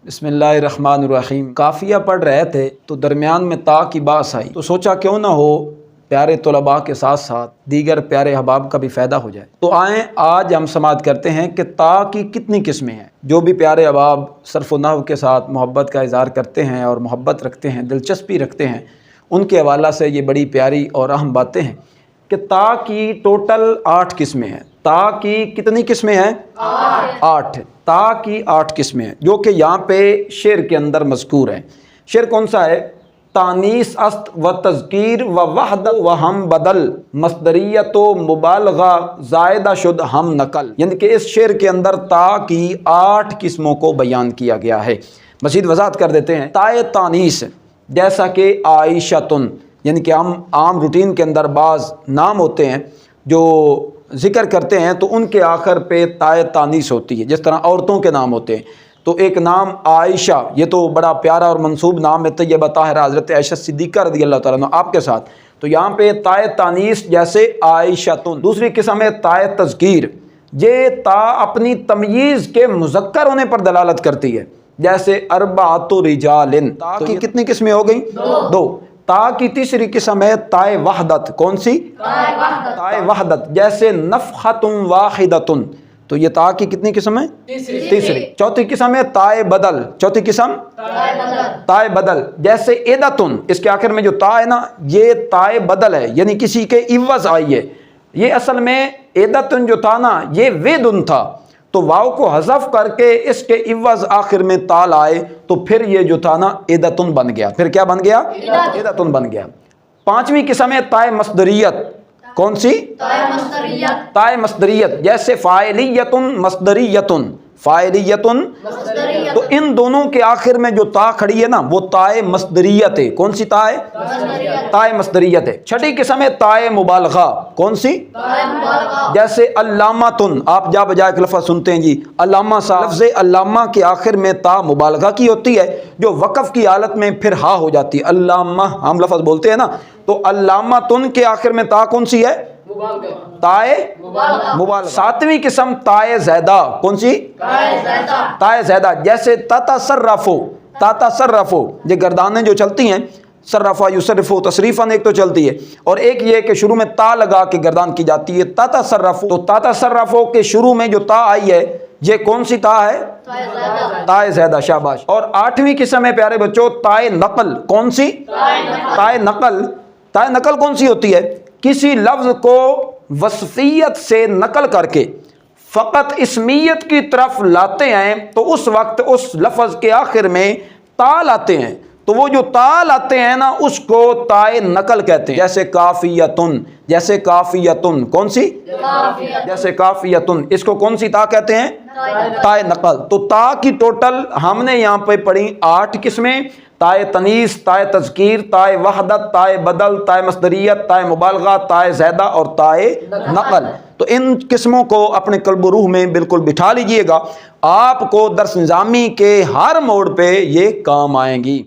बिस्मिल्लाहिर्रहमानिर्रहीम। काफिया पढ़ रहे थे तो दरमियान में ता की बात आई तो सोचा क्यों ना हो प्यारे तलबा के साथ साथ दीगर प्यारे अहबाब का भी फ़ायदा हो जाए। तो आएँ आज हम समाअत करते हैं कि ता की कितनी किस्में हैं। जो भी प्यारे अहबाब सर्फ़ नहव के साथ मोहब्बत का इज़हार करते हैं और मोहब्बत रखते हैं, दिलचस्पी रखते हैं, उनके हवाला से ये बड़ी प्यारी और अहम बातें हैं कि ता की टोटल 8 किस्में हैं। ता की कितनी किस्में हैं? 8। ता की 8 किस्में हैं जो कि यहाँ पे शेर के अंदर मज़कूर हैं। शेर कौन सा है? तानीस अस्त व तज़कीर व वहद व हम बदल मस्दरियत व मुबालगा ज़ायदा शुद हम नकल। यानी कि इस शेर के अंदर ता की 8 किस्मों को बयान किया गया है। मज़ीद वज़ाहत कर देते हैं। ताए तानीस जैसा कि आयशतुन, यानी कि हम आम रूटीन के अंदर बाज़ नाम होते हैं जो ज़िक्र करते हैं तो उनके आखिर पे ताए तानीस होती है, जिस तरह औरतों के नाम होते हैं। तो एक नाम आयशा, ये तो बड़ा प्यारा और मंसूब नाम है, तैयबा ताहिरा हज़रत आयशा सिद्दीक़ा रज़ियल्लाहु तआला अन्हा आपके साथ। तो यहाँ पे ताए तानीस जैसे आयशतुन। दूसरी किस्म है ताए तज़कीर। ये ता अपनी तमयीज़ के मुज़क्कर होने पर दलालत करती है, जैसे अरबातु रिजालिन। ता की कितनी किस्में हो गई? 2। ता की तीसरी किस्म है ताए वहदत। कौन सी? ताए वहदत। जैसे नफ़ख़तुन वाहिदतुन। तो ये ता की कितनी किस्म है? तीसरी। चौथी किस्म है ताए बदल। चौथी किस्म ताए बदल। जैसे एदतुन, इसके आखिर में जो ता है ना, ये ताए बदल है, यानी किसी के इवज़ आई है। ये असल में एदतुन जो था ना, ये वेदुन था, तो वाव को हज़फ करके इसके इवज़ आखिर में ताल आए तो फिर ये जो था ना एदतुन बन गया। फिर क्या बन गया? एदतुन बन गया। 5वीं किस्म है ताए मस्दरियत। कौन सी? ताए मस्दरियत। जैसे फ़ाइलियतुन मस्दरियतुन। फ़ाइलियतुन। तो इन दोनों के आखिर में जो ता खड़ी है ना, वो ताए मस्दरियत है। कौन सी ता है? ताए मस्दरियत है। 6ठी किस्म है ताए मुबालगा। कौन सी? जैसे अल्लामातुन। आप जा बजा एक लफ्ज़ सुनते हैं जी, अल्लामा साहब। लफ्ज़ अल्लामा के आखिर में ता मुबालगा की होती है, जो वक़फ़ की हालत में फिर हा हो जाती है। अल्लामा हम लफ्ज़ बोलते हैं ना, तो अल्लामातुन के आखिर में ता कौन सी है? ताए मुबालगा। 7वीं किस्म ताए ज़ैदा। कौन सी? ताए ज़ैदा। जैसे ततसर्रफु। ततसर्रफु, ये गर्दानें जो चलती हैं, सर्रफा युसर्रिफु तसरीफ़न एक तो चलती है, और एक ये कि शुरू में ता लगा के गर्दान की जाती है, ततसर्रफु। तो ततसर्रफु के शुरू में जो ता आई है, ये कौन सी ता है? ताए ज़ैदा। शाबाश। और 8वीं किस्म है प्यारे बच्चों ताए नकल। कौन सी? ताए नकल। ताए नकल कौन सी होती है? किसी लफ्ज़ को वस्फियत से नकल करके फ़कत इसमियत की तरफ लाते हैं तो उस वक्त उस लफ्ज़ के आखिर में ता लाते हैं, तो वो जो ता लाते हैं ना, उसको ताए नकल कहते हैं। जैसे काफ़ियतुन। जैसे काफ़ियतुन। कौन सी? जैसे काफ़ियतुन। इसको कौन सी ता कहते हैं? ताए नकल। तो ता की टोटल हमने यहाँ पे पढ़ी 8 किस्में। ताए तनीस, ताए तज़कीर, ताए वहदत, ताए बदल, ताए मस्दरियत, ताए मुबालगा, ताए ज़ैदा और ताए नकल। तो इन किस्मों को अपने क़ल्ब रूह में बिल्कुल बिठा लीजिएगा, आपको दर्स निज़ामी के हर मोड़ पे ये काम आएंगी।